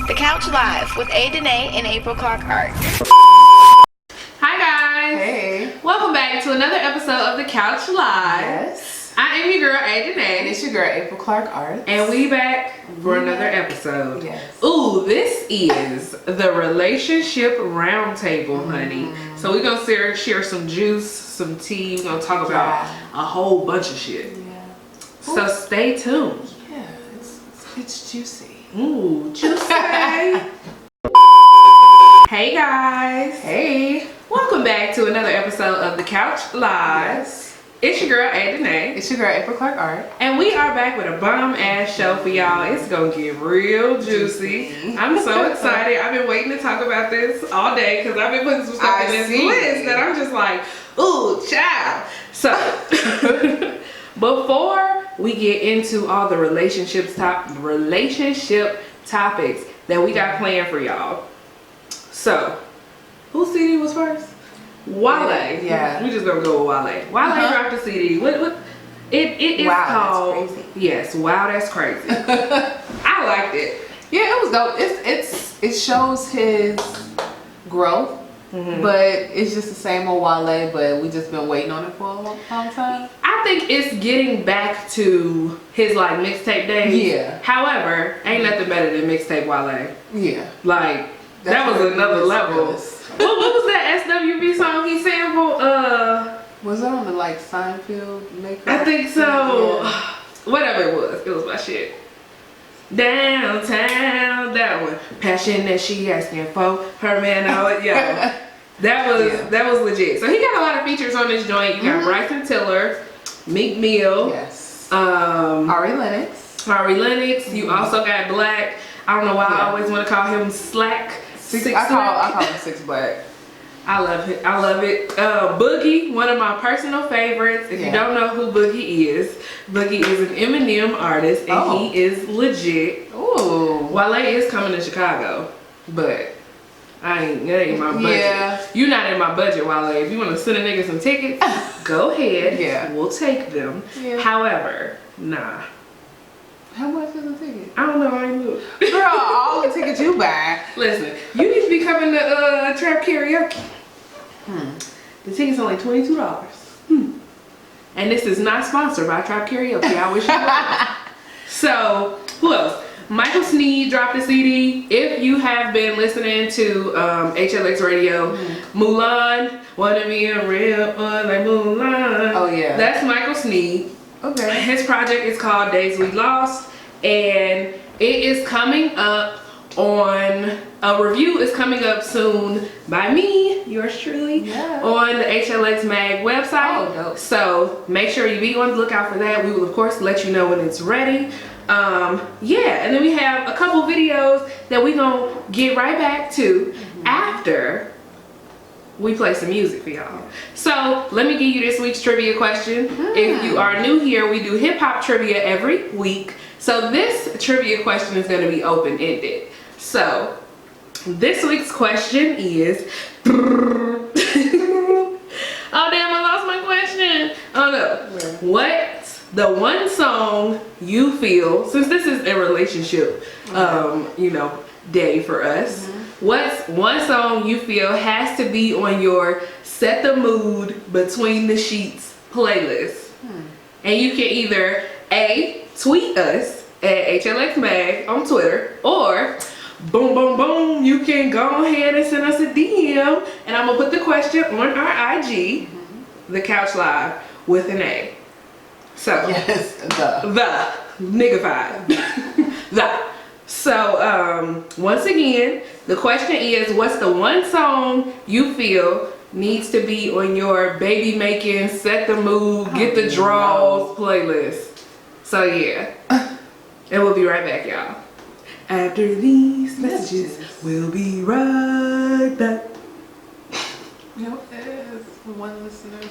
The Couch Live with A. Danae and April Clark Art. Hi guys. Hey. Welcome back to another episode of The Couch Live. Yes. I am your girl A. Danae. And it's your girl April Clark Art. And we back for another episode. Yes. Ooh, this is the relationship roundtable, honey. So we're gonna share some juice, some tea. We're gonna talk about a whole bunch of shit. Yeah. So stay tuned. Yeah, it's juicy. Ooh, juicy. Hey guys. Hey. Welcome back to another episode of The Couch Live. Yes. It's your girl A. Danae. It's your girl April Clark Art. And we are back with a bomb ass show for y'all. It's gonna get real juicy. I'm so excited. I've been waiting to talk about this all day because I've been putting some stuff in this list that I'm just like, ooh, child. So before we get into all the relationship topics that we got planned for y'all. So, whose CD was first? Wale. Yeah. We just gonna go with Wale. Wale dropped the CD. It is called. That's crazy. Yes. Wow, that's crazy. I liked it. Yeah, it was dope. It shows his growth, but it's just the same old Wale. But we just been waiting on it for a long time. I think it's getting back to his like mixtape days. Yeah. However, ain't nothing better than mixtape Wale. Yeah. Like that was another level. What was that SWV song he sampled? Was that on the like Seinfeld makeup? I think so. Yeah. Whatever it was my shit. Downtown, that one. Passion that she asking for. Her man, yeah. That was legit. So he got a lot of features on this joint. You got Bryson Tiller, Meek Mill, Yes. Ari Lennox. You also got Black. I don't know why I always want to call him Slack. I call him Six Black. I love it. Boogie, one of my personal favorites. If you don't know who Boogie is an Eminem artist, and he is legit. Ooh. Wale is coming to Chicago, but that ain't my budget. Yeah. You're not in my budget, Wale. If you want to send a nigga some tickets, go ahead. Yeah. We'll take them. Yeah. However, nah. How much is a ticket? I don't know. I ain't look. Girl, all the tickets you buy. Listen, you need to be coming to Trap Karaoke. The ticket's only $22. And this is not sponsored by Trap Karaoke. I wish you were. So, who else? Michael Sneed dropped a CD. If you have been listening to HLX Radio, Mulan, wanna be a real one like Mulan. Oh yeah. That's Michael Sneed. Okay. His project is called Days We Lost, and it is coming up on a review is coming up soon by me, yours truly, on the HLX Mag website. Oh, dope. So make sure you be on the lookout for that. We will of course let you know when it's ready. And then we have a couple videos that we gonna get right back to after we play some music for y'all. So let me give you this week's trivia question. If you are new here, we do hip hop trivia every week. So this trivia question is going to be open-ended. So this week's question is oh damn, I lost my question. Oh no. What's the one song you feel, since this is a relationship day for us, what's one song you feel has to be on your set the mood between the sheets playlist? And you can either A, tweet us at HLX Mag on Twitter, or boom boom boom, you can go ahead and send us a DM, and I'm gonna put the question on our IG, The Couch Live with an A. So yes, the niggified. the. So once again, the question is, what's the one song you feel needs to be on your baby making, set the mood, get the draws playlist? So yeah. And we'll be right back, y'all. After these messages, we'll be right back. One listener,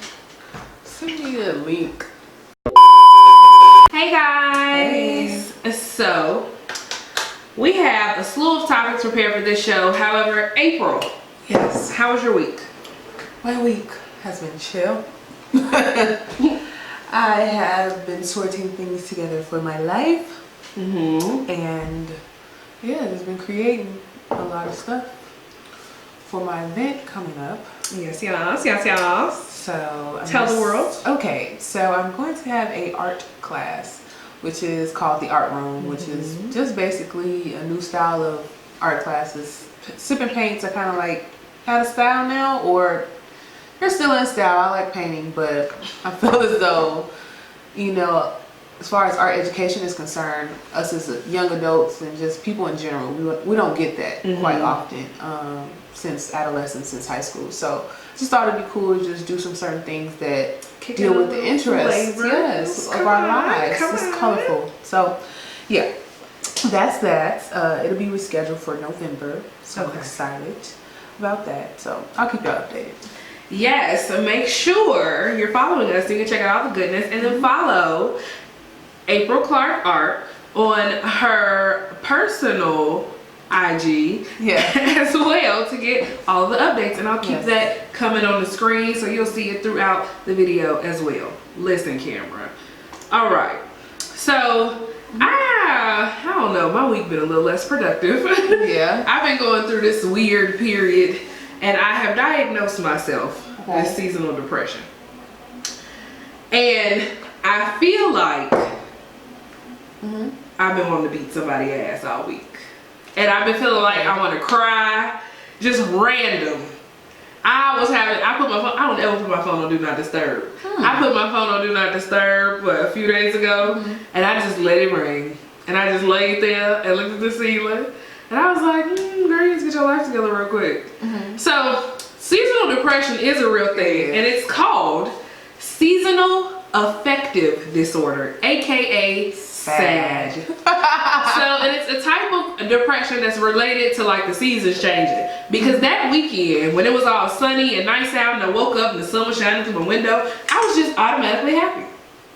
send me a link. Hey guys. Hey. So we have a slew of topics prepared for this show. However, April, yes, how was your week? My week has been chill. I have been sorting things together for my life, and yeah, just been creating a lot of stuff for my event coming up. Yes, yes. So Tell the world. Okay, so I'm going to have a art class, which is called the Art Room, which is just basically a new style of art classes. Sip and paints are kind of like out of style now, or they're still in style. I like painting, but I feel as though, you know, as far as art education is concerned, us as young adults and just people in general, we don't get that quite often since adolescence, since high school. So just thought it'd be cool to just do some certain things that deal with the interests, yes, of our lives. It's colorful. So yeah, that's that. It'll be rescheduled for November, so I'm excited about that. So I'll keep y'all updated. Yes, so make sure you're following us so you can check out all the goodness, and then follow April Clark Art on her personal IG as well to get all the updates, and I'll keep that coming on the screen so you'll see it throughout the video as well. Listen, camera. All right, so I don't know, my week been a little less productive. Yeah, I've been going through this weird period, and I have diagnosed myself with seasonal depression, and I feel like I've been wanting to beat somebody's ass all week. And I've been feeling like I want to cry, just random. I don't ever put my phone on Do Not Disturb. I put my phone on Do Not Disturb a few days ago, and I just let it ring. And I just laid there and looked at the ceiling. And I was like, girl, you need to get your life together real quick. So seasonal depression is a real thing, and it's called seasonal affective disorder, aka SAD. So, and it's a type of depression that's related to like the seasons changing. Because that weekend, when it was all sunny and nice out, and I woke up and the sun was shining through my window, I was just automatically happy.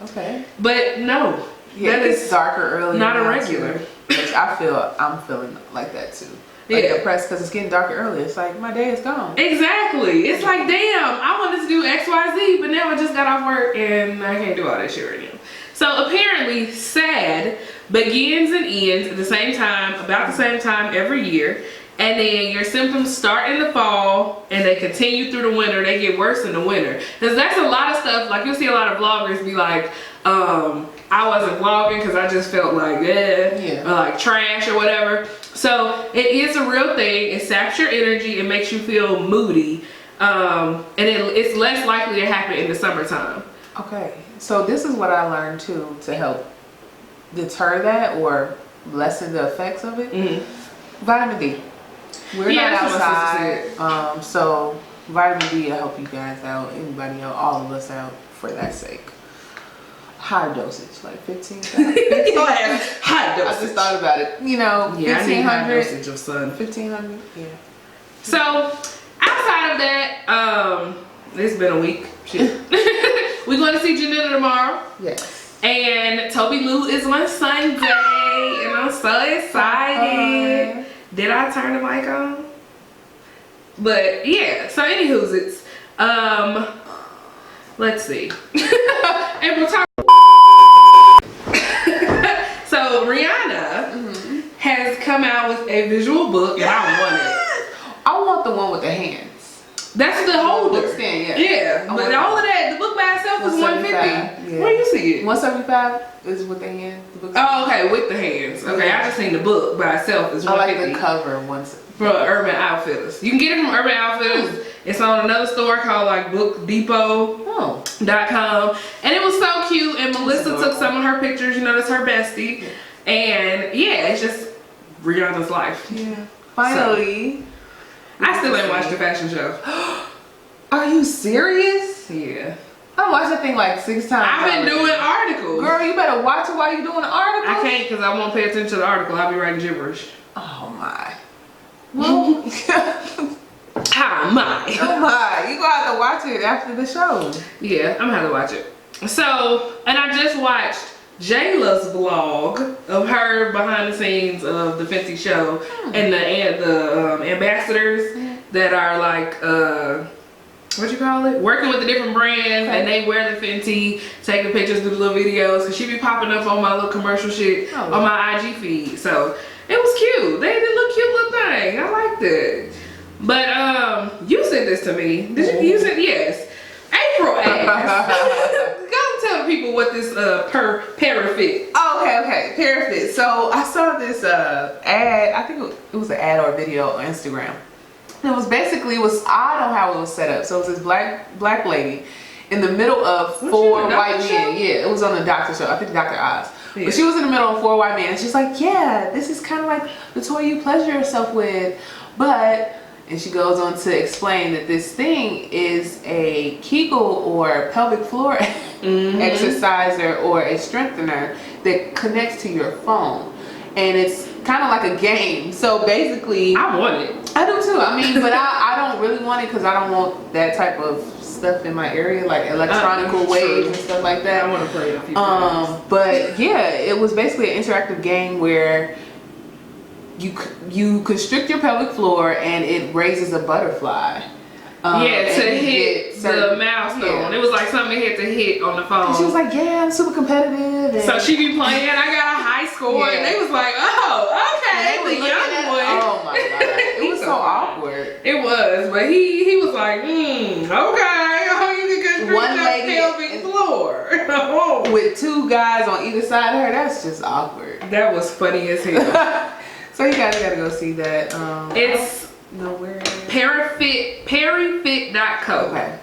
Okay. But no, that is darker early. Not a regular. Which I'm feeling like that too. Like depressed because it's getting darker early. It's like my day is gone. Exactly. It's like, damn, I wanted to do XYZ, but now I just got off work and I can't do all that shit right now. So apparently SAD begins and ends at the same time, about the same time every year. And then your symptoms start in the fall and they continue through the winter. They get worse in the winter. Because that's a lot of stuff. Like you'll see a lot of vloggers be like, I wasn't vlogging because I just felt like, or like trash or whatever. So it is a real thing. It saps your energy. It makes you feel moody. And it's less likely to happen in the summertime. Okay. So this is what I learned too to help deter that or lessen the effects of it. Vitamin D. We're not outside. So vitamin D will help you guys out, anybody else, all of us out for that sake. High dosage, like 15. High dosage. I just thought about it. You know, 1,500 dosage of sun. 1,500. Yeah. So outside of that, it's been a week. Shit. We're going to see Janetta tomorrow. Yes. And Toby Lou is on Sunday, and I'm so excited. Did I turn the mic on? But yeah. So anywho's it's let's see. April talk. So Rihanna has come out with a visual book, and I want it. I want the one with the hands. That's the holder. Book stand, yeah. But all of that, the book by itself is $150. Yeah. Where you see it? $175 is with the hands. Oh, okay, with the hands. Okay, I just seen the book by itself is $150. I like the cover once. From Urban Outfitters. You can get it from Urban Outfitters. It's on another store called like bookdepot.com. And it was so cute. And Melissa took some of her pictures. You know, that's her bestie. And yeah, it's just Rihanna's life. Yeah. Finally. So, I still ain't watched the fashion show. Are you serious? Yeah. I watched that thing like 6 times. I've been doing articles. Girl, you better watch it while you're doing the article. I can't because I won't pay attention to the article. I'll be writing gibberish. Oh my. Well, how am I? Oh my. You gonna have to watch it after the show. Yeah, I'm gonna have to watch it. So, and I just watched Jayla's vlog of her behind the scenes of the Fenty show and the ambassadors that are like what you call it, working with the different brands, and they wear the Fenty, taking pictures, do the little videos, cause she be popping up on my little commercial shit on my IG feed. So it was cute. like that. But you sent this to me. Did you sent yes. April asked. Go tell people what this parafit. Oh, okay, parafit. So I saw this ad. I think it was an ad or a video on Instagram. It was basically I don't know how it was set up. So it was this black lady in the middle of four white men. Yeah, it was on the doctor show. I think Dr. Oz. Yeah. But she was in the middle of four white men. And she's like, yeah, this is kind of like the toy you pleasure yourself with, but. And she goes on to explain that this thing is a Kegel or pelvic floor exerciser or a strengthener that connects to your phone. And it's kind of like a game. So basically... I want it. I do too. I mean, but I don't really want it because I don't want that type of stuff in my area, like electronic waves and stuff like that. I want to play a few times. But yeah, it was basically an interactive game where you constrict your pelvic floor and it raises a butterfly. To hit the milestone. Yeah. It was like something it had to hit on the phone. And she was like, yeah, I'm super competitive. And so she be playing, I got a high score. And they was like, oh, okay, the young one. Oh my God. It was so awkward. It was, but he was like, okay, oh, you can constrict one lady pelvic floor. With two guys on either side of her, that's just awkward. That was funny as hell. So you guys gotta go see that. It's Parafit.co. Okay.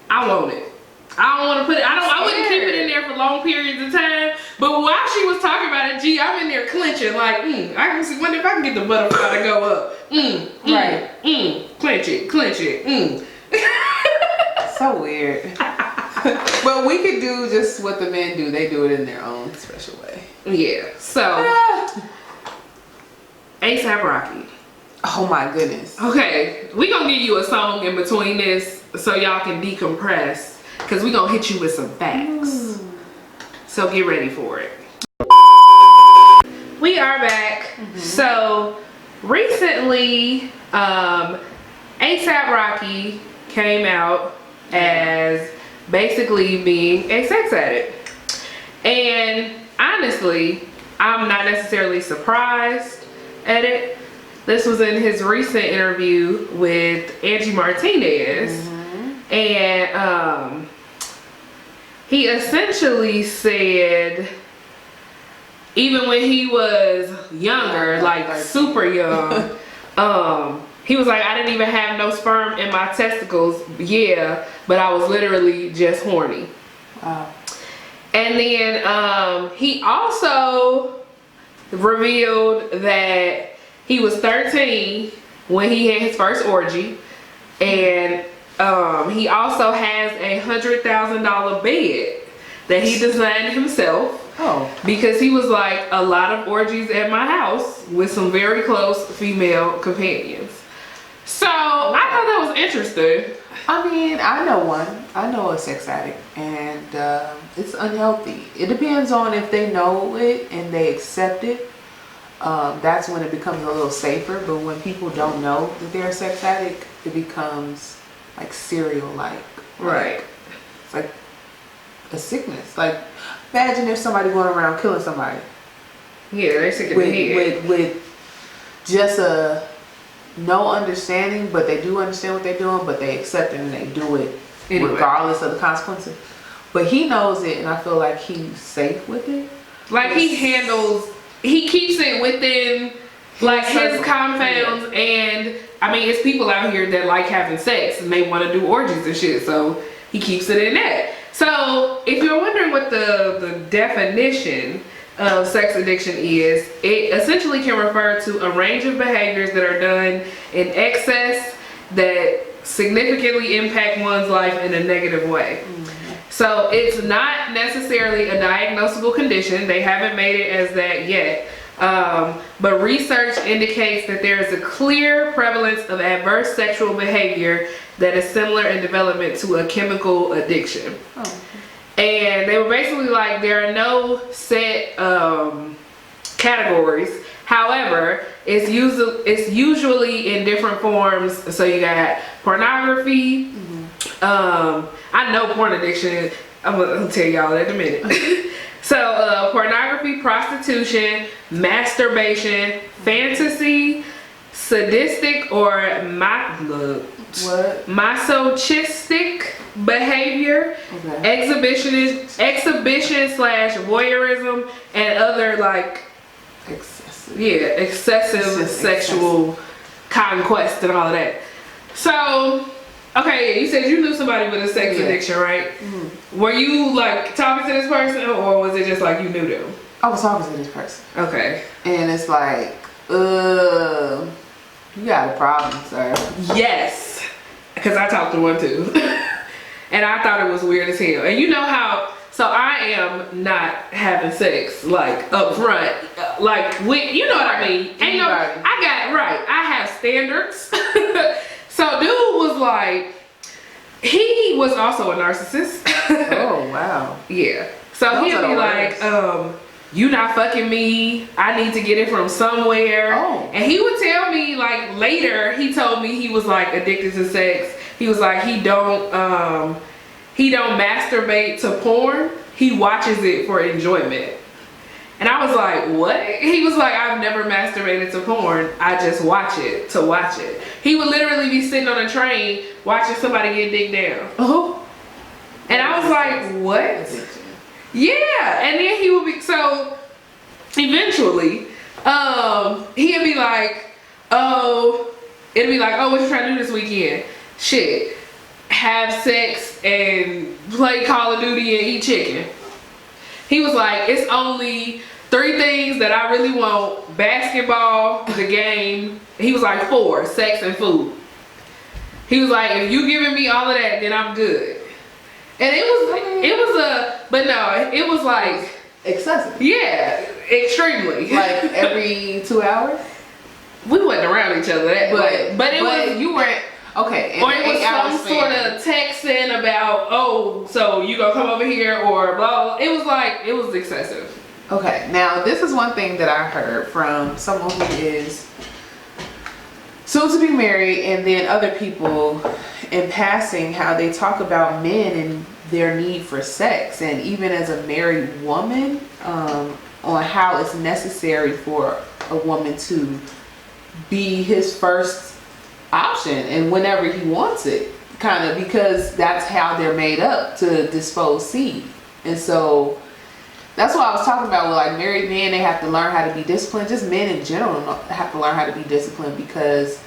I want it. I don't want to put it. I wouldn't keep it in there for long periods of time. But while she was talking about it, I'm in there clenching like, I can see. Wonder if I can get the butterfly to go up. Right. Clench it. So weird. But we could do just what the men do. They do it in their own special way. Yeah. So. A$AP Rocky. Oh my goodness. Okay, we gonna give you a song in between this so y'all can decompress, because we gonna hit you with some facts. So get ready for it. We are back. So recently, A$AP Rocky came out as basically being a sex addict. And honestly, I'm not necessarily surprised at it. This was in his recent interview with Angie Martinez, and he essentially said even when he was younger, like super young, he was like, I didn't even have no sperm in my testicles, but I was literally just horny. Wow. And then he also revealed that he was 13 when he had his first orgy, and he also has a $100,000 bed that he designed himself. Because he was like, a lot of orgies at my house with some very close female companions. So I thought that was interesting. I mean, I know one. I know a sex addict, and it's unhealthy. It depends on if they know it and they accept it. That's when it becomes a little safer. But when people don't know that they're a sex addict, it becomes like serial-like. Right. It's like a sickness. Like, imagine if somebody going around killing somebody. Yeah, they're sick in the head. With just a no understanding, but they do understand what they're doing, but they accept it and they do it anyway, regardless of the consequences. But he knows it, and I feel like he's safe with it. Like, he keeps it within like his confounds, and I mean, it's people out here that like having sex and they want to do orgies and shit, so he keeps it in that. So if you're wondering what the definition of sex addiction is, it essentially can refer to a range of behaviors that are done in excess that significantly impact one's life in a negative way. So it's not necessarily a diagnosable condition. They haven't made it as that yet. But research indicates that there is a clear prevalence of adverse sexual behavior that is similar in development to a chemical addiction. And they were basically like, there are no set categories. However, it's usually in different forms. So you got pornography. I know porn addiction. I'm gonna tell y'all that in a minute. So pornography, prostitution, masturbation, fantasy, sadistic or masochistic behavior, exhibition slash voyeurism, and other like excessive sexual conquest and all of that. So, okay, you said you knew somebody with a sex addiction, right? Mm-hmm. Were you like talking to this person, or was it just like you knew them? I was talking to this person. Okay. And it's like, you got a problem, sir. Yes. Because I talked to one too. And I thought it was weird as hell. And you know how, so I am not having sex like up front. Like, with, you know what I mean? Ain't no, I have standards. So dude was like, he was also a narcissist. Oh, wow. Yeah. So he'd be like, you not fucking me. I need to get it from somewhere. Oh. And he would tell me like later, he told me he was like addicted to sex. He was like, he don't masturbate to porn. He watches it for enjoyment. And I was like, what? He was like, I've never masturbated to porn. I just watch it to watch it. He would literally be sitting on a train watching somebody get dick down. Oh. And I was like, what? Yeah. And then he would be, so eventually, he'd be like, what you trying to do this weekend? Shit. Have sex and play Call of Duty and eat chicken. He was like, it's only 3 things that I really want: basketball, the game. He was like 4, sex and food. He was like, if you giving me all of that, then I'm good. And it was like excessive. Yeah, extremely. Like every 2 hours? We wasn't around each other that, but you weren't. Okay, or it was some sort of texting about, so you gonna come over here or blah, blah. It was like, it was excessive. Okay, now this is one thing that I heard from someone who is soon to be married, and then other people in passing, how they talk about men and their need for sex, and even as a married woman, on how it's necessary for a woman to be his first option and whenever he wants it, kind of, because that's how they're made up, to dispose seed. And so that's what I was talking about with like married men. They have to learn how to be disciplined. Just men in general have to learn how to be disciplined, because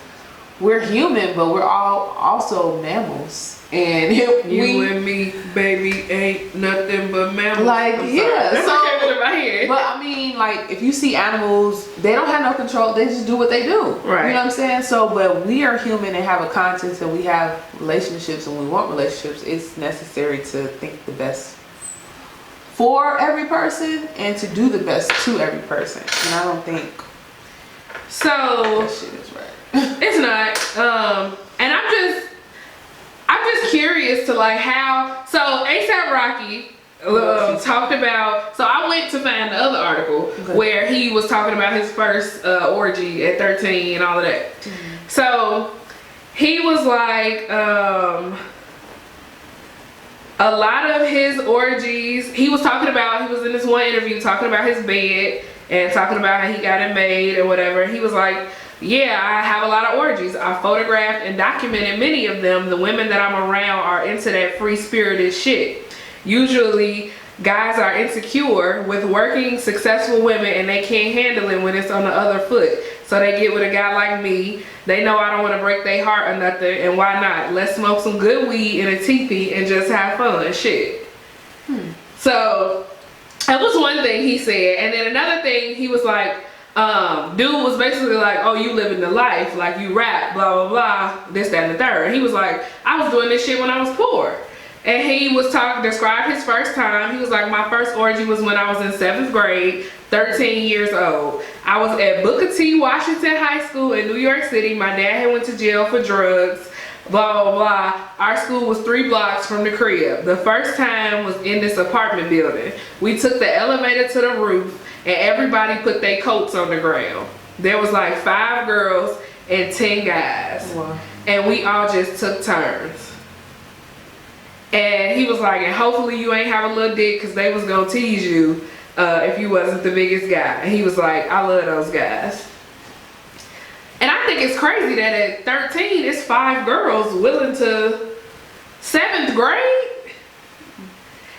we're human, but we're all also mammals. And you and me, baby, ain't nothing but mammals. Like, yeah. That's what came into my head. But I mean, like, if you see animals, they don't have no control. They just do what they do. Right. You know what I'm saying? So, but we are human and have a conscience, and we have relationships, and we want relationships. It's necessary to think the best for every person and to do the best to every person. And I don't think so. That shit is right. It's not. And I'm just curious to like how. So ASAP Rocky talked about. So I went to find the other article where he was talking about his first orgy at 13 and all of that. Mm-hmm. So he was like, a lot of his orgies. He was talking about. He was in this one interview talking about his bed and talking about how he got it made or whatever. He was like, yeah, I have a lot of orgies. I photographed and documented many of them. The women that I'm around are into that free-spirited shit. Usually, guys are insecure with working, successful women, and they can't handle it when it's on the other foot. So they get with a guy like me. They know I don't want to break their heart or nothing, and why not? Let's smoke some good weed in a teepee and just have fun and shit. So that was one thing he said. And then another thing, he was like, dude was basically like, oh, you living the life, like you rap, blah, blah, blah, this, that, and the third. He was like, I was doing this shit when I was poor. And he was described his first time. He was like, my first orgy was when I was in 7th grade, 13 years old. I was at Booker T. Washington High School in New York City. My dad had went to jail for drugs, blah, blah, blah. Our school was 3 blocks from the crib. The first time was in this apartment building. We took the elevator to the roof, and everybody put their coats on the ground. There was like 5 girls and 10 guys. Wow. And we all just took turns. And he was like, and hopefully you ain't have a little dick, because they was gonna tease you if you wasn't the biggest guy. And he was like, I love those guys. And I think it's crazy that at 13, it's 5 girls willing to 7th grade.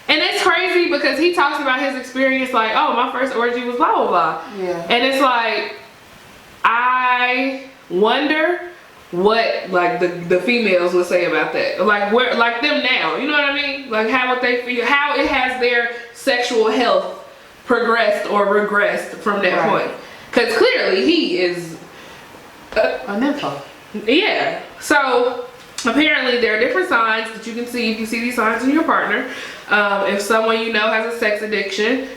And it's crazy because he talks about his experience like, oh, my first orgy was blah, blah, blah. Yeah. And it's like, I wonder what like the females would say about that. Like where, like them now, you know what I mean? Like how would they feel, how it has their sexual health progressed or regressed from that point. Because clearly he is a nympho. Yeah. So apparently there are different signs that you can see if you see these signs in your partner. If someone you know has a sex addiction,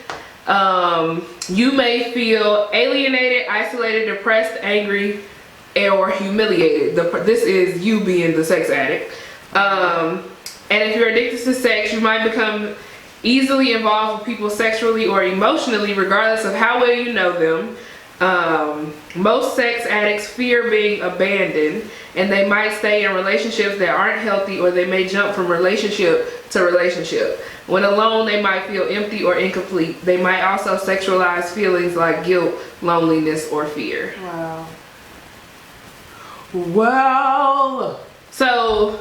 you may feel alienated, isolated, depressed, angry, or humiliated. This is you being the sex addict. And if you're addicted to sex, you might become easily involved with people sexually or emotionally, regardless of how well you know them. Most sex addicts fear being abandoned, and they might stay in relationships that aren't healthy, or they may jump from relationship to relationship. When alone, they might feel empty or incomplete. They might also sexualize feelings like guilt, loneliness, or fear. Wow. Well, so,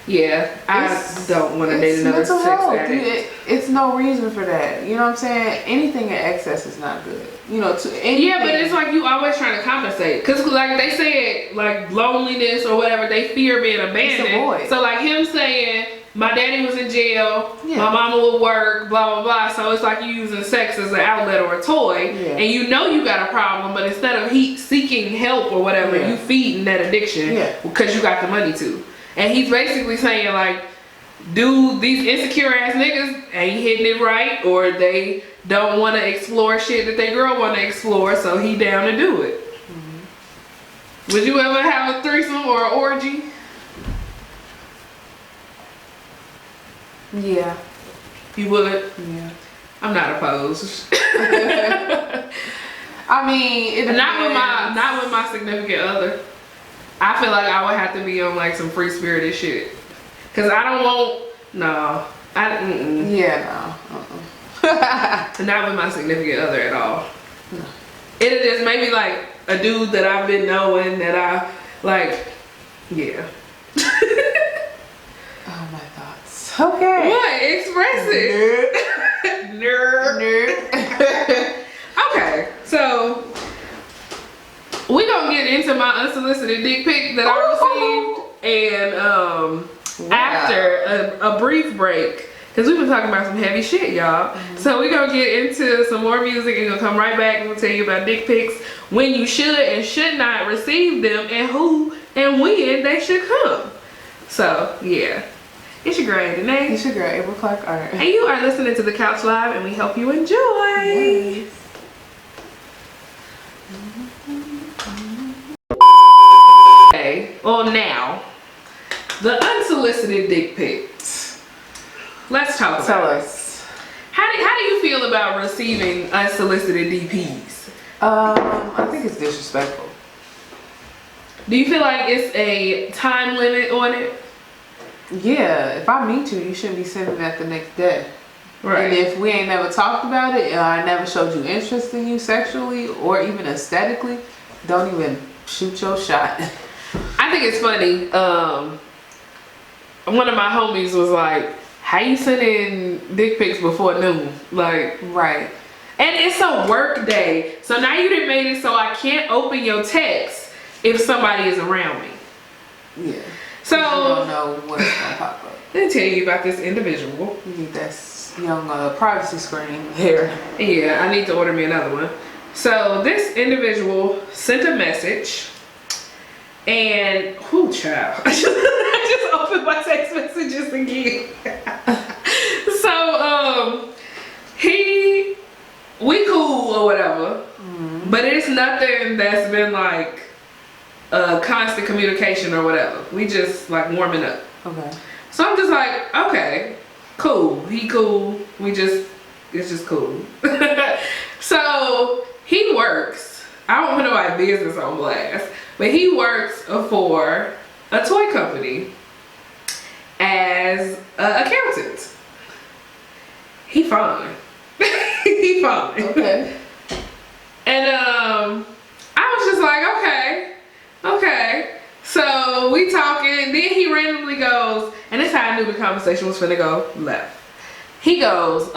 yeah, I don't want to date another sex addict. It's no reason for that. You know what I'm saying? Anything in excess is not good. You know, yeah, but it's like you always trying to compensate. Because like they said, like loneliness or whatever, they fear being abandoned. So like him saying, my daddy was in jail, my mama would work, blah, blah, blah. So it's like you using sex as an outlet or a toy. And you know you got a problem, but instead of seeking help or whatever, you feeding that addiction because you got the money to. And he's basically saying like, dude, these insecure ass niggas ain't hitting it right, or they don't want to explore shit that their girl want to explore, so he down to do it. Would you ever have a threesome or an orgy? Yeah. You would? Yeah. I'm not opposed. I mean, not with my significant other. I feel like I would have to be on like some free spirited shit. Cause I don't want no. Yeah, no. Not with my significant other at all. No. It'll just maybe like a dude that I've been knowing that I like. Yeah. Oh, my thoughts. Okay. What? Express it. Nerd. Okay, so we gonna get into my unsolicited dick pic that I received, and after a brief break, because we've been talking about some heavy shit, y'all. So we gonna get into some more music and gonna come right back and we'll tell you about dick pics, when you should and should not receive them, and who and when they should come. So yeah, it's your girl Danae. It's your girl April Clark Art, and you are listening to The Couch Live, and we hope you enjoy. Yes. Okay, well now, the unsolicited dick pics. Let's talk about Tell it. us. How do you feel about receiving unsolicited DPs? I think it's disrespectful. Do you feel like it's a time limit on it? Yeah, if I meet you, you shouldn't be sending that the next day. Right. And if we ain't never talked about it, and I never showed you interest in you sexually or even aesthetically, don't even shoot your shot. I think it's funny. One of my homies was like, how you sending dick pics before noon? Like, right. And it's a work day. So now you done made it so I can't open your text if somebody is around me. Yeah. So you don't know what's gonna pop up. Let me tell you about this individual. You need that young privacy screen there. Yeah, I need to order me another one. So this individual sent a message, and whoo, child, I just opened my text messages again. So we cool or whatever, but it's nothing that's been like constant communication or whatever. We just like warming up. Okay. So I'm just like, okay, cool. He cool. It's just cool. So he works. I don't put nobody's business on blast, but he works for a toy company as an accountant. He fine. He fine. Okay. And I was just like, So we talking, then he randomly goes, and this is how I knew the conversation was finna go left. He goes,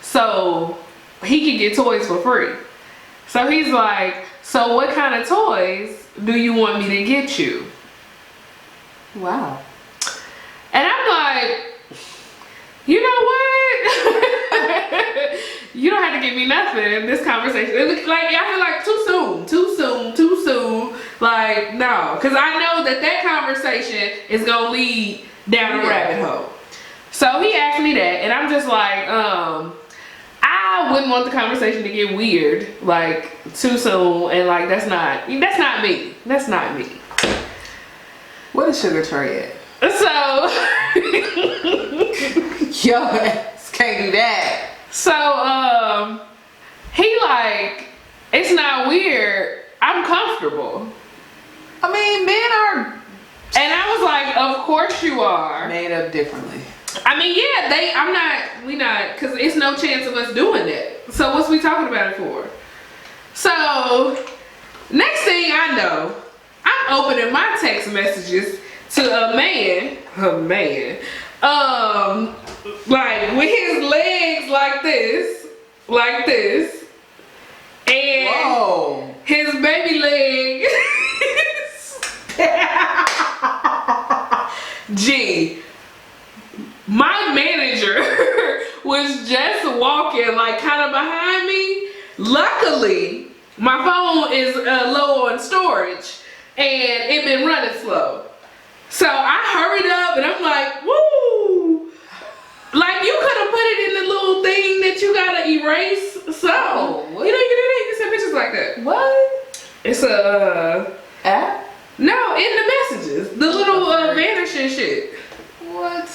so he can get toys for free. So he's like, so what kind of toys do you want me to get you? Wow. And I'm like, you know what? You don't have to give me nothing. This conversation, like, I feel like too soon. Like, no, because I know that conversation is gonna lead down a rabbit hole. So he asked me that, and I'm just like, I wouldn't want the conversation to get weird, like too soon, and like that's not me. That's not me. What is Sugar Tray at? So Yo ass can't do that. So he like, it's not weird. I'm comfortable. I mean, men are And I was like, of course you are. made up differently. I mean, yeah, we not, because it's no chance of us doing that. So what's we talking about it for? So, next thing I know, I'm opening my text messages to a man, like with his legs like this, and Whoa. his baby leg. Gee, my manager was just walking like kind of behind me. Luckily, my phone is low on storage and it been running slow. So I hurried up and I'm like, woo! Like you could have put it in the little thing that you gotta erase. So, Oh, you know, you can do that. You can send pictures like that. What? It's a App? no, in the messages, the little vanishing shit. What?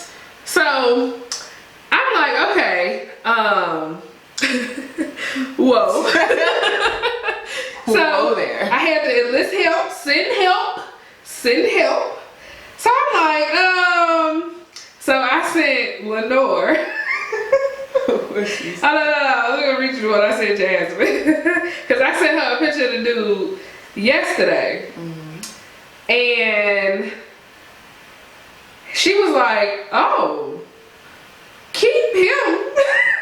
So I'm like, okay, whoa. So Whoa there. I had to enlist help, send help. So I'm like, so I sent Lenore. What she said? Oh, no, I'm gonna read you what I sent Jasmine. Because I sent her a picture of the dude yesterday. And she was like, oh, keep him.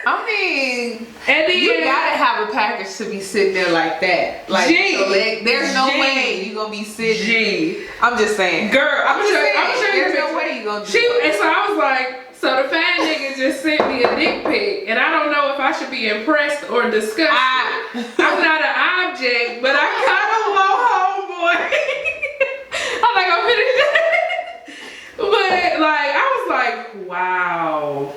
I mean, And then you gotta have a package to be sitting there like that. Like, Gee. so there's no Gee. way you gonna be sitting. Gee. I'm just saying. Girl, I'm just sure saying, you there's no picture. way you gonna do She, it. and so I was like, so the fat nigga just sent me a dick pic, and I don't know if I should be impressed or disgusted. I'm not an object, but I kind of want homeboy. I'm like, I'm finished. But like, I was like, wow.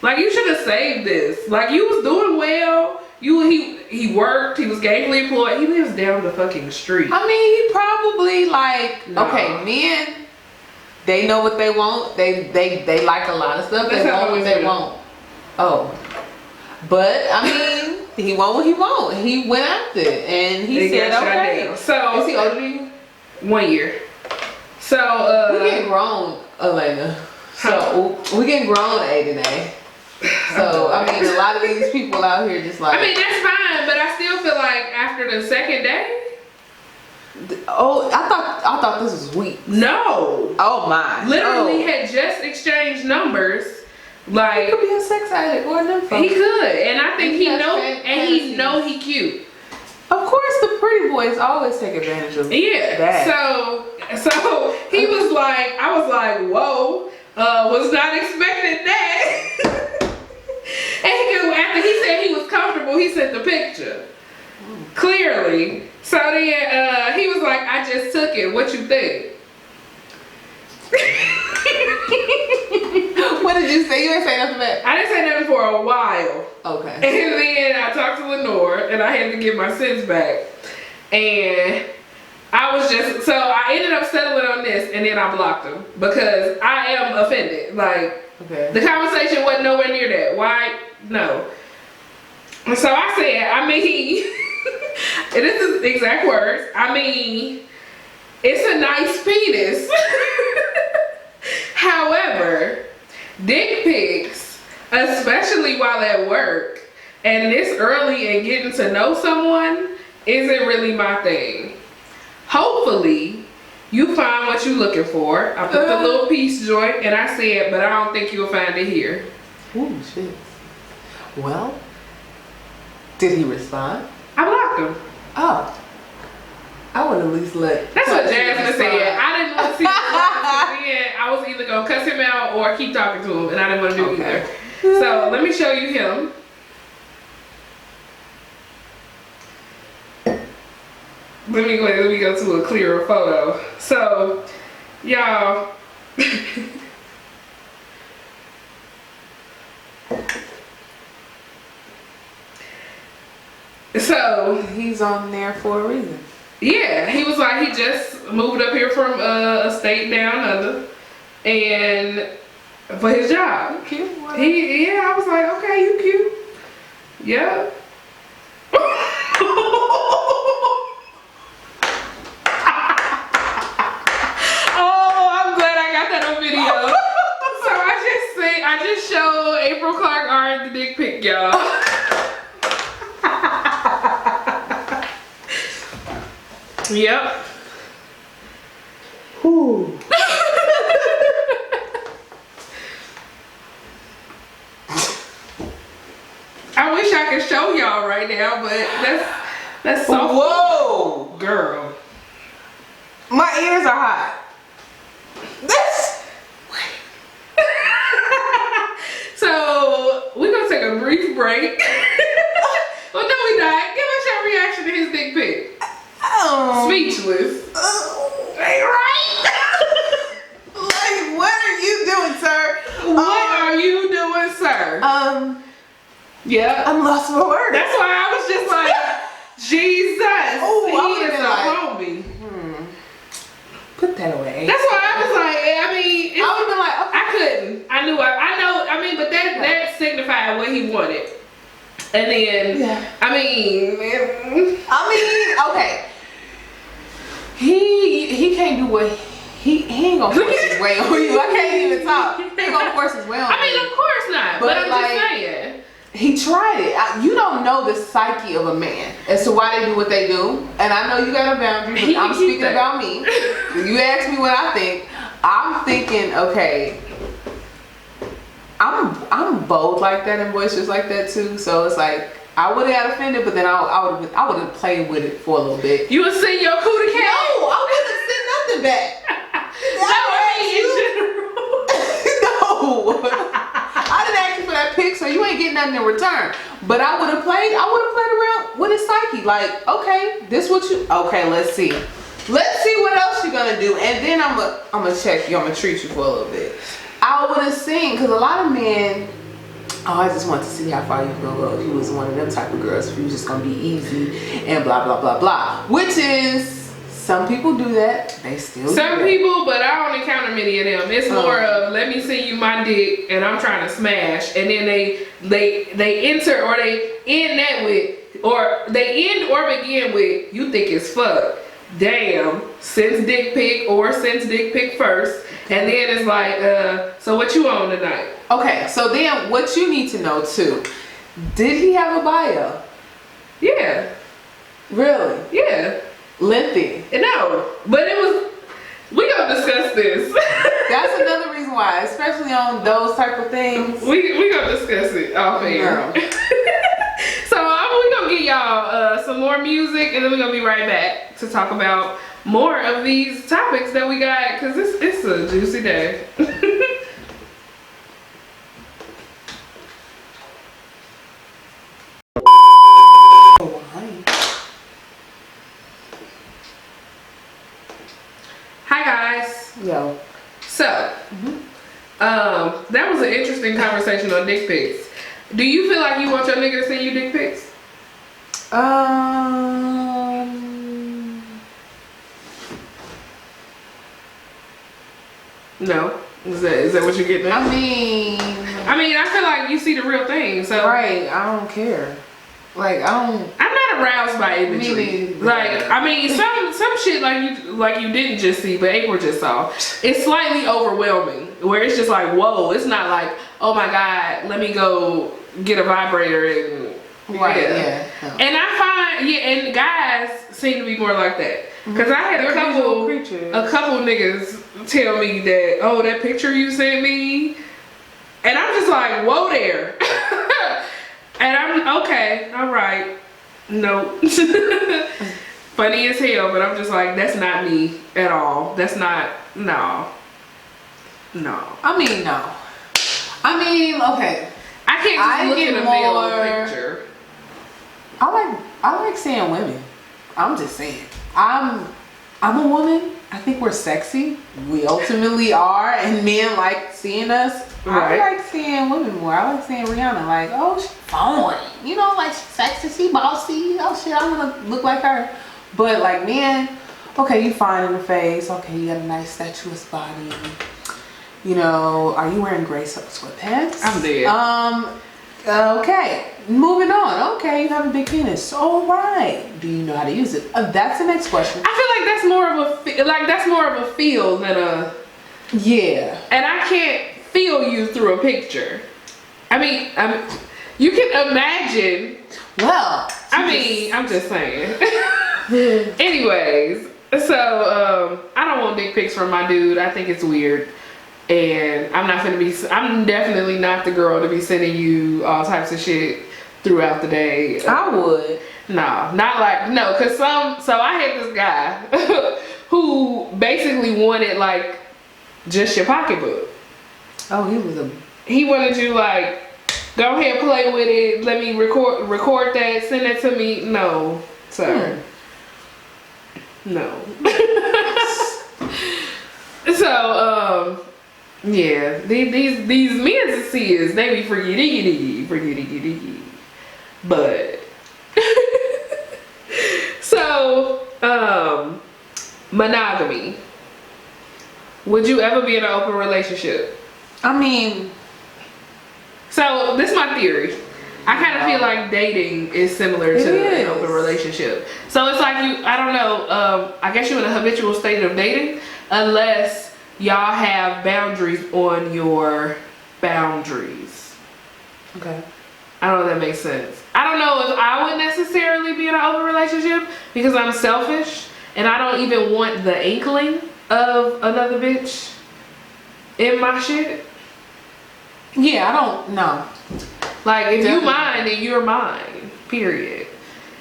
Like you should have saved this. Like you was doing well. He worked. He was gainfully employed. He lives down the fucking street. I mean, he probably like, No. okay, men, they know what they want. They like a lot of stuff. That's They how want I what was they doing. want. Oh. But, I mean, he want what he want. He went after it. And he They said, got shut okay. down. So Is he older than you? 1 year. So We getting grown, Elena. So, we getting grown, Aiden. So, I mean, a lot of these people out here just like... I mean that's fine, but I still feel like after the second day. Oh, I thought this was weak. No. Oh, my. Literally Oh. had just exchanged numbers. He Like could be a sex addict or them folks. he could, and I think he has know, fan- and he fantasies. know he cute. Of course, the pretty boys always take advantage of Yeah. that. So he was like, I was like, whoa, was not expecting that. And after he said he was comfortable, he sent the picture. Clearly. So then he was like, I just took it. What you think? What did you say? You ain't say nothing back. I didn't say nothing for a while. Okay. And then I talked to Lenore and I had to get my sense back. And I was just, so I ended up settling on this and then I blocked him because I am offended. Like, Okay. the conversation wasn't nowhere near that. Why? No. So I said, I mean, and this is the exact words, I mean, it's a nice penis. However, dick pics, especially while at work, and this early and getting to know someone, isn't really my thing. Hopefully, You find what you looking for. I put the little piece joint and I said, but I don't think you'll find it here. Ooh, shit. Well, did he respond? I blocked him. Oh. I would at least let. That's what Jasmine said. I didn't want to see him. I was either going to cuss him out or keep talking to him, and I didn't want to do either. So let me show you him. Let me go to a clearer photo. So, y'all. So he's on there for a reason. Yeah, he was like, he just moved up here from a state down under, and for his job. Cute. Yeah, I was like, okay, you cute. Yeah. Oh, I'm glad I got that on video. So I just showed April Clark Art the dick pic, y'all. Yep. Whew. I wish I could show y'all right now, but that's so. Whoa, girl. My ears are hot. This. So we're gonna take a brief break. Well, no, we not. Give us your reaction to his dick pic. Speechless. Ain't right. Like, what are you doing, sir? What are you doing, sir? Yeah. I'm lost for words. That's why I was just like, Jesus. Oh, he is a homie. Put that away. That's why I was like, I mean, I would have been like, okay. I couldn't. I know. I mean, but that signified what he wanted. And then, yeah. I mean, okay. He can't do what he ain't gonna force his way on you. I can't even talk. He ain't gonna force his way on you. I mean, of course not. But I'm like, just saying. He tried it. You don't know the psyche of a man as to why they do what they do. And I know you got a boundary, but I'm speaking about me. You ask me what I think. I'm thinking, okay, I'm bold like that and boisterous like that too. So it's like I would have got offended, but then I would have played with it for a little bit. You would send your cootie cat? No, I wouldn't have sent nothing back. No, I didn't ask you for that pic, so you ain't getting nothing in return. But I would have played around with his psyche. Like, okay, this what you. Okay, let's see what else you're gonna do, and then I'm gonna check you. I'm gonna treat you for a little bit. I would have seen, because a lot of men, I just want to see how far you gonna go. If you was one of them type of girls, if you was just gonna be easy and blah blah blah blah. Which is, some people do that. They still do some that. people, but I don't encounter many of them. It's more of, let me see you my dick and I'm trying to smash, and then they enter, or they end that with, or they end or begin with, you think it's fuck. Damn, sends dick pic or sends dick pic first, and then it's like, so what you on tonight? Okay, so then what you need to know too, did he have a bio? Yeah. Really? Yeah. Lengthy? No, but it was, we gonna discuss this. That's another reason why, especially on those type of things. We gonna discuss it off air. So we're gonna get y'all some more music, and then we're gonna be right back to talk about more of these topics that we got, because it's a juicy day. Hi guys. Yo. So, that was an interesting conversation on dick pics. Do you feel like you want your nigga to send you dick pics? No. Is that what you're getting at? I mean, I feel like you see the real thing. So right. I don't care. Like, I'm not aroused by imagery. Like, I mean, some shit like you didn't just see, but April just saw. It's slightly overwhelming, where it's just like, whoa. It's not like, oh my God, let me go get a vibrator and Right, Yeah. yeah. And I find, and guys seem to be more like that. Cause I had They're a visual creatures. couple niggas tell me that, oh, that picture you sent me, and I'm just like, whoa there. And I'm okay, all right, no. Funny as hell, but I'm just like, that's not me at all. That's not, no. I mean, no. I mean, okay. I can't just look at a male picture. I like seeing women. I'm just saying. I'm a woman. I think we're sexy. We ultimately are, and men like seeing us. Right. I like seeing women more. I like seeing Rihanna. Like, oh, she's fine. You know, like she's sexy, she bossy. Oh shit, I want to look like her. But like men, okay, you fine in the face. Okay, you got a nice statuesque body. You know, are you wearing gray sweatpants? I'm dead. Okay, moving on. Okay, you have a big penis. All right. Do you know how to use it? That's the next question. I feel like that's more of a feel than a. Yeah. And I can't feel you through a picture. I mean, you can imagine. Well, I'm just saying. Anyways, so I don't want dick pics from my dude. I think it's weird. And I'm definitely not the girl to be sending you all types of shit throughout the day. I would. No, cause so I had this guy who basically wanted like just your pocketbook. Oh, he wanted you like, go ahead, play with it, let me record that, send it to me. No, sir. No. So, yeah, these men seers, they be freaky. But so, monogamy. Would you ever be in an open relationship? I mean, so this is my theory. I kind of feel like dating is similar to an open relationship. So it's like I don't know, I guess you're in a habitual state of dating unless y'all have boundaries on your boundaries. okay. I don't know if that makes sense. I don't know if I would necessarily be in an open relationship because I'm selfish and I don't even want the inkling of another bitch in my shit. Yeah, I don't know. Like, if Definitely. you mine, then you're mine. Period.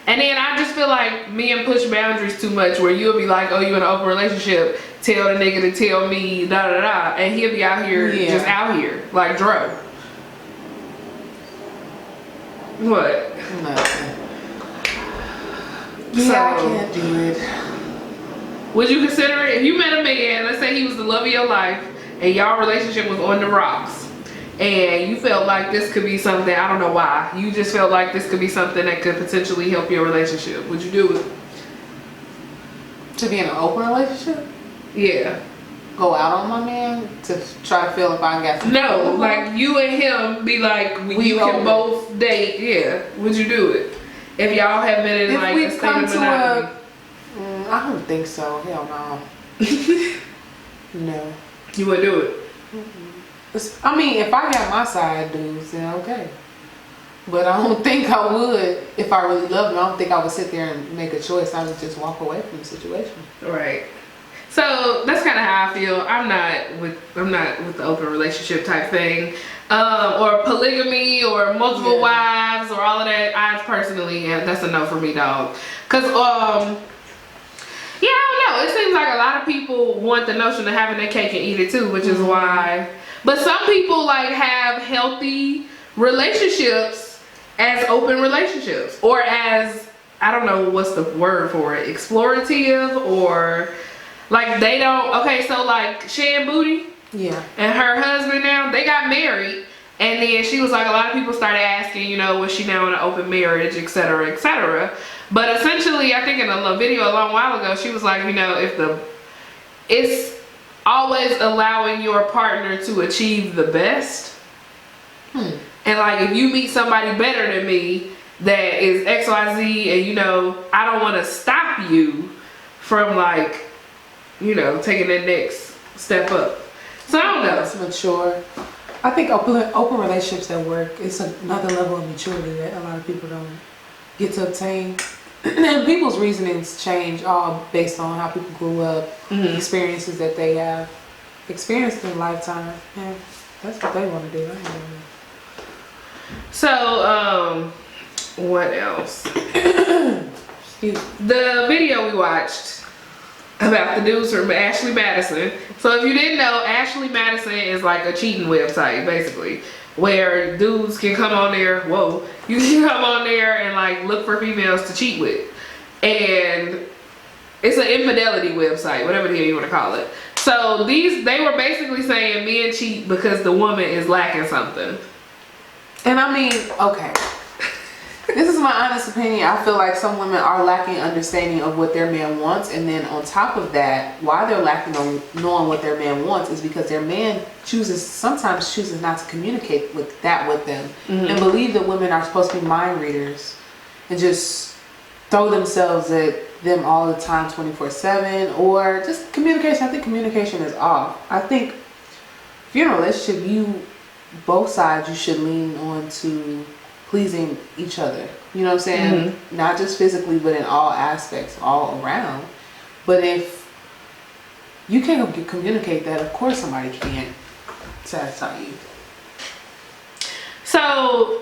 And then I just feel like men push boundaries too much where you'll be like, oh, you in an open relationship, tell the nigga to tell me, da-da-da, and he'll be out here, just out here, like Dro. What? Nothing. So, Yeah, I can't do it. Would you consider it, if you met a man, let's say he was the love of your life, and y'all relationship was on the rocks, and you felt like this could be something, I don't know why, you just felt like this could be something that could potentially help your relationship, would you do it? To be in an open relationship? Yeah. Go out on my man to try to feel if I got some. No, like you and him be like, you can open. both date, yeah. Would you do it? If y'all have been in If like we a state come of to monogamy. I don't think so. Hell no. No. You would do it? I mean, if I got my side dudes, then okay. But I don't think I would, if I really loved him, I don't think I would sit there and make a choice. I would just walk away from the situation. Right. So that's kind of how I feel. I'm not with the open relationship type thing, or polygamy, or multiple wives, or all of that. I personally, that's a no for me, dog. Cause yeah, I don't know. It seems like a lot of people want the notion of having their cake and eat it too, which is why. But some people like have healthy relationships as open relationships, or as, I don't know what's the word for it, explorative, or like they don't, okay, so like Shan Booty and her husband now, they got married, and then she was like, a lot of people started asking, you know, was she now in an open marriage, etc., etc. But essentially, I think in a video a long while ago, she was like, you know, it's always allowing your partner to achieve the best. And like, if you meet somebody better than me that is XYZ, and you know, I don't want to stop you from like, you know, taking that next step up. So I don't know. That's mature. I think open relationships that work, it's another level of maturity that a lot of people don't get to obtain. And people's reasonings change all based on how people grew up, experiences that they have experienced in a lifetime. And that's what they want to do. I don't know. So, what else? The video we watched about the dudes from Ashley Madison. So if you didn't know, Ashley Madison is like a cheating website, basically, where dudes can come on there. Whoa, you can come on there and like look for females to cheat with, and it's an infidelity website, whatever the hell you want to call it. So they were basically saying men cheat because the woman is lacking something. And I mean, okay. This is my honest opinion. I feel like some women are lacking understanding of what their man wants, and then on top of that, why they're lacking on knowing what their man wants is because their man sometimes chooses not to communicate with them, and believe that women are supposed to be mind readers and just throw themselves at them all the time, 24/7, or just communication. I think communication is off. I think if you're in a relationship, both sides, you should lean on to pleasing each other. You know what I'm saying? Not just physically, but in all aspects, all around. But if you can't communicate that, of course somebody can't satisfy you. So,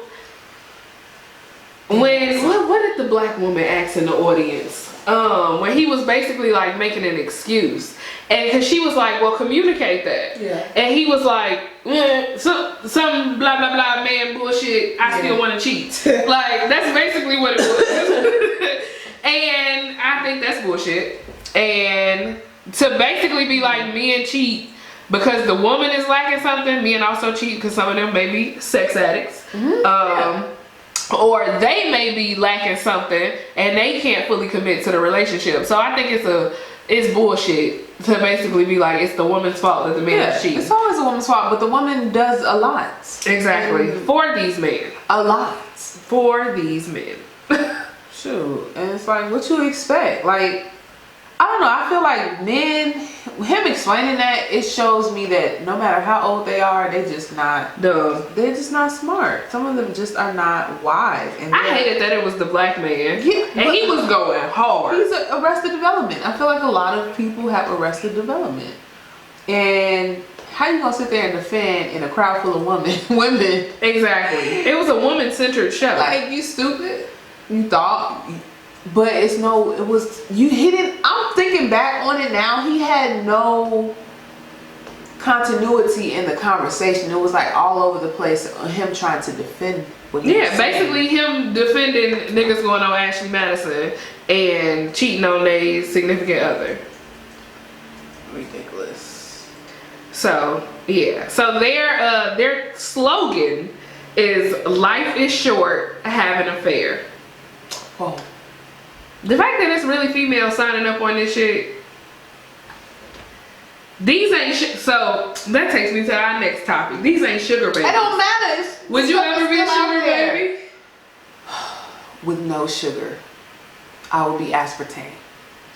what did the black woman ask in the audience? When he was basically like making an excuse. And cause she was like, well, communicate that. Yeah. And he was like, some blah, blah, blah, man bullshit. I still want to cheat. Like, that's basically what it was. And I think that's bullshit. And to basically be like, men cheat because the woman is lacking something. Men also cheat because some of them may be sex addicts. Or they may be lacking something and they can't fully commit to the relationship. So I think it's bullshit to basically be like it's the woman's fault that the man is cheating. It's always a woman's fault, but the woman does a lot. Exactly. For these men. A lot. For these men. Shoot. And it's like, what you expect? Like, I don't know. I feel like men, him explaining that, it shows me that no matter how old they are, they're just not dumb. They're just not smart. Some of them just are not wise. And I hated that it was the black man. Yeah, and he was going hard. He's arrested development. I feel like a lot of people have arrested development. And how you gonna sit there and defend in a crowd full of women? Exactly. It was a woman-centered show. Like, you stupid. You thought. But he didn't, I'm thinking back on it now, he had no continuity in the conversation. It was like all over the place, him trying to defend what he was saying. Basically him defending niggas going on Ashley Madison and cheating on their significant other. Ridiculous. So, yeah. So their slogan is, life is short, have an affair. Oh. The fact that it's really females signing up on this shit, these ain't so that takes me to our next topic. These ain't sugar babies. It don't matter. Would you ever be a sugar baby? With no sugar, I would be aspartame.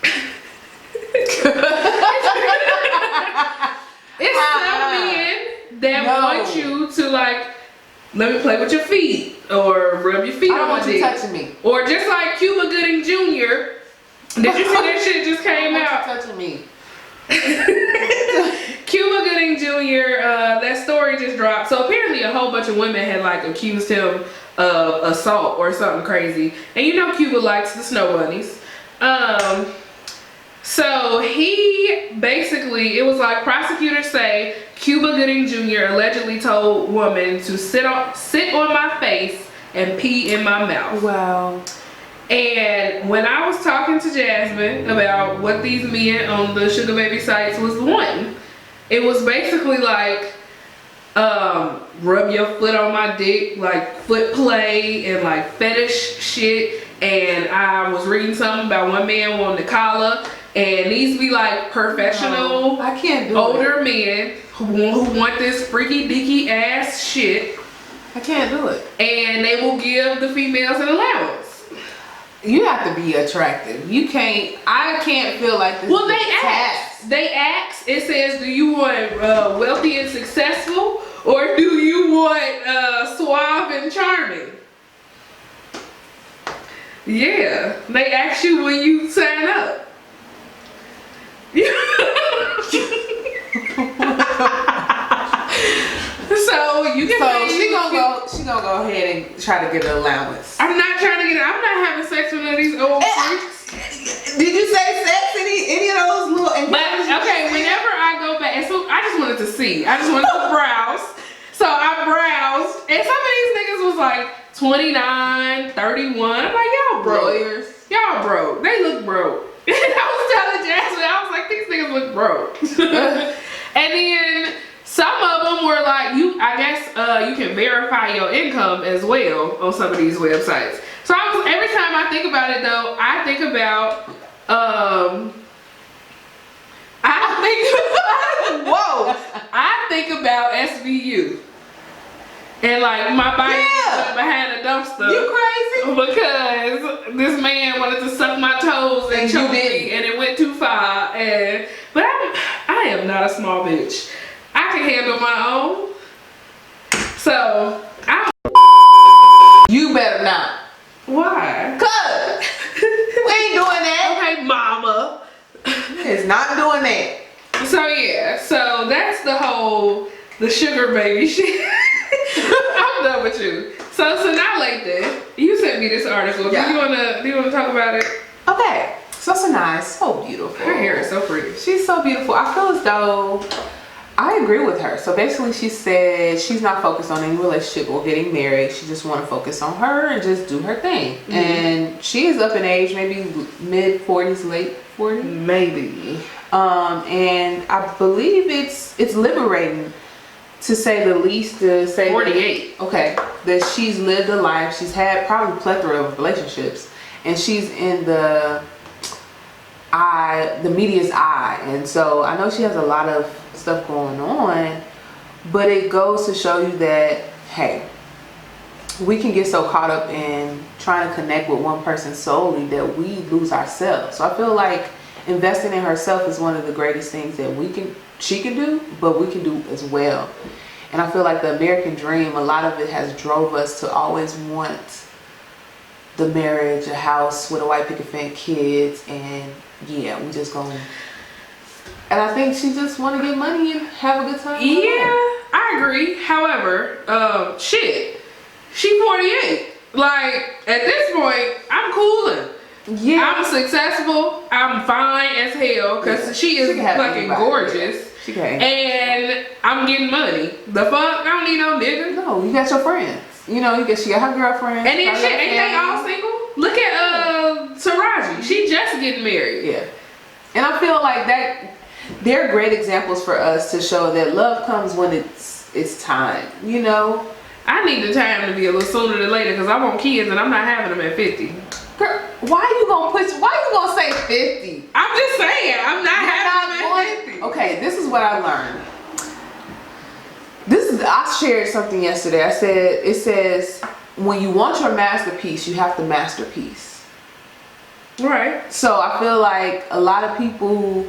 It's some men that want you to like, let me play with your feet or rub your feet on my dick. I don't want you touching me. Or just like Cuba Gooding Jr. Did you see that shit just came out? I don't want you touching me. Cuba Gooding Jr. That story just dropped. So apparently a whole bunch of women had like accused him of assault or something crazy. And you know Cuba likes the snow bunnies. So he basically, it was like prosecutors say Cuba Gooding Jr. allegedly told woman to sit on my face and pee in my mouth. Wow. And when I was talking to Jasmine about what these men on the sugar baby sites was wanting, it was basically like rub your foot on my dick, like foot play and like fetish shit. And I was reading something about one man wanting to collar. And these be like professional, I can't do older men who want this freaky deaky ass shit. I can't do it. And they will give the females an allowance. You have to be attractive. You can't. I can't feel like this. Well, they ask. It says, do you want wealthy and successful, or do you want suave and charming? Yeah, they ask you when you sign up. So you can. So she gonna go ahead and try to get an allowance. I'm not trying to get. I'm not having sex with none of these old freaks. Did you say sex? Any of those little? But okay, whenever I go back, and so I just wanted to see. I just wanted to browse. So I browsed, and some of these niggas was like 29, 31. I'm like, y'all broke. Lawyers. Y'all broke. They look broke. And I was telling Jasmine, I was like, these niggas look broke. And then some of them were like, I guess you can verify your income as well on some of these websites. So every time I think about it though, I think about I think about SVU. And like my body went behind a dumpster. You crazy? Because this man wanted to suck my toes and choke me, and it went too far. But I am not a small bitch. I can handle my own. So you better not. Why? Cause we ain't doing that. Okay, mama. It's not doing that. So yeah, so that's the sugar baby shit. I'm done with you. So Sanaa Lathan, you sent me this article. Yeah. Do you wanna talk about it? Okay. So Sanaa is so beautiful. Her hair is so pretty. She's so beautiful. I feel as though I agree with her. So basically she said she's not focused on any relationship or getting married. She just want to focus on her and just do her thing. Mm-hmm. And she is up in age, maybe mid 40s, late 40s. Maybe. And I believe it's liberating, to say the least, to say 48. That she's lived a life. She's had probably a plethora of relationships, and she's in the media's eye. And so I know she has a lot of stuff going on, but it goes to show you that, hey, we can get so caught up in trying to connect with one person solely that we lose ourselves. So I feel like investing in herself is one of the greatest things that she can do, but we can do as well. And I feel like the American dream, a lot of it has drove us to always want the marriage, a house with a white picket fence, kids, and yeah, we just going. And I think she just want to get money and have a good time. Yeah, I agree. However, she 48. Like, at this point, I'm cooling. Yeah, I'm successful. I'm fine as hell because she is fucking gorgeous. She can. And I'm getting money. The fuck? I don't need no nigga. No, you got your friends. You know, she got her girlfriend. And then shit, ain't they all single? Look at Taraji. She just getting married. Yeah. And I feel like that they're great examples for us to show that love comes when it's time. You know? I need the time to be a little sooner than later because I want kids and I'm not having them at 50. Girl, why you gonna say 50? I'm just saying, I'm not having them at 50. Okay, this is what I learned. I shared something yesterday. I said, it says, when you want your masterpiece, you have to masterpiece. Right. So I feel like a lot of people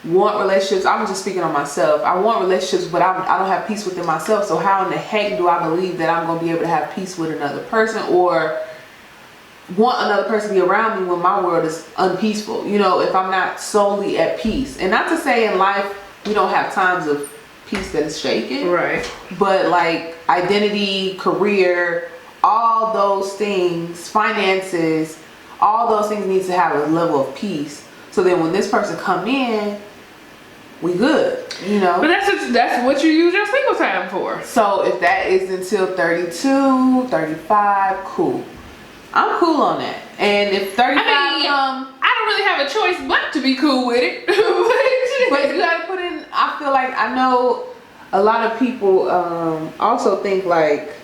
want relationships. I'm just speaking on myself. I want relationships, but I don't have peace within myself. So how in the heck do I believe that I'm going to be able to have peace with another person, or want another person to be around me when my world is unpeaceful? You know, if I'm not solely at peace. And not to say in life we don't have times of peace that is shaken. Right. But like identity, career, all those things, finances, all those things need to have a level of peace. So then when this person come in, we good, you know. But that's what you use your single time for. So if that is until 32, 35, cool. I'm cool on that. And if 35 come, I don't really have a choice but to be cool with it. but you gotta put in, I feel like, I know a lot of people also think like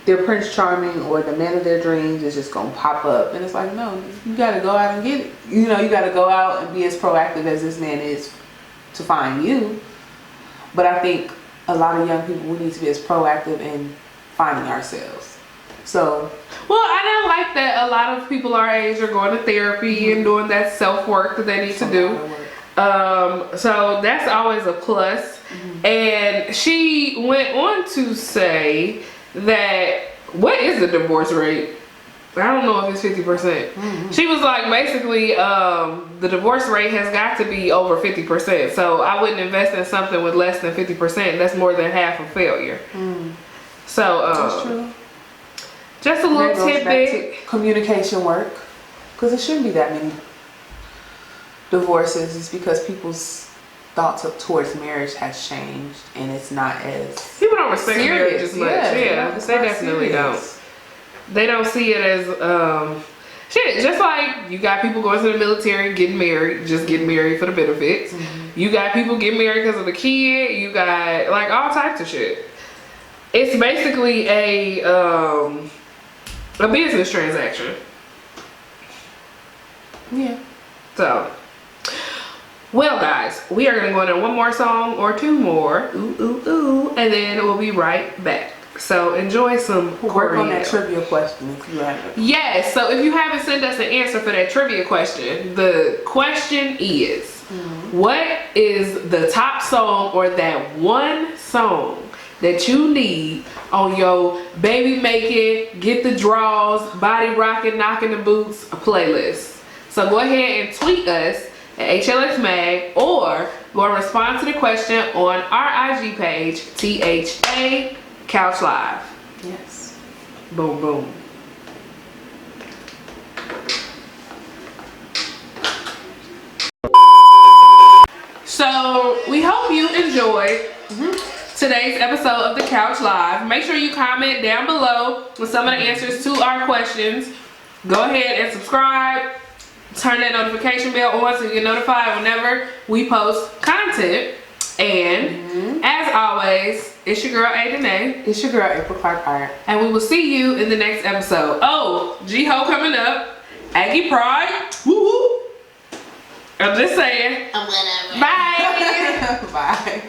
their Prince Charming or the man of their dreams is just gonna pop up, and it's like, no, you gotta go out and get it. You know, you gotta go out and be as proactive as this man is to find you. But I think a lot of young people, we need to be as proactive in finding ourselves. So, well, I don't like that a lot of people our age are going to therapy and doing that self-work that they need to do. So that's always a plus. And she went on to say that, what is the divorce rate? I don't know if it's 50%. She was like, basically, the divorce rate has got to be over 50%. So I wouldn't invest in something with less than 50%. That's more than half a failure. So, That's true. just a little tidbit. Communication work. Because it shouldn't be that many divorces. It's because people's thoughts towards marriage has changed. And it's not as People don't respect marriage as much. Yeah, They definitely don't. They don't see it as shit. Just like you got people going to the military, getting married, just getting married for the benefits. You got people getting married because of the kid. You got like all types of shit. It's basically a business transaction. Yeah. So, well, guys, we are gonna go into one more song or two more, and then we'll be right back. So enjoy some Work on that trivia question if you haven't. Yes, so if you haven't sent us an answer for that trivia question, the question is, what is the top song or that one song that you need on your baby making, get the draws, body rocking, knocking the boots playlist? So go ahead and tweet us at HLX Mag or go and respond to the question on our IG page, THA Couch Live. Yes. Boom, boom. So we hope you enjoyed today's episode of the Couch Live. Make sure you comment down below with some of the answers to our questions. Go ahead and subscribe. Turn that notification bell on so you get notified whenever we post content. And as always, it's your girl A Danae. It's your girl April Clark Art. And we will see you in the next episode. Oh, G-Ho coming up. Aggie Pride. Woo woo. I'm just saying. Whatever. Bye. Bye.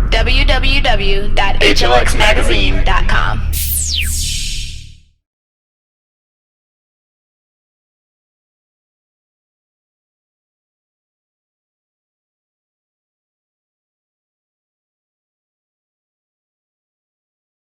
www.hlxmagazine.com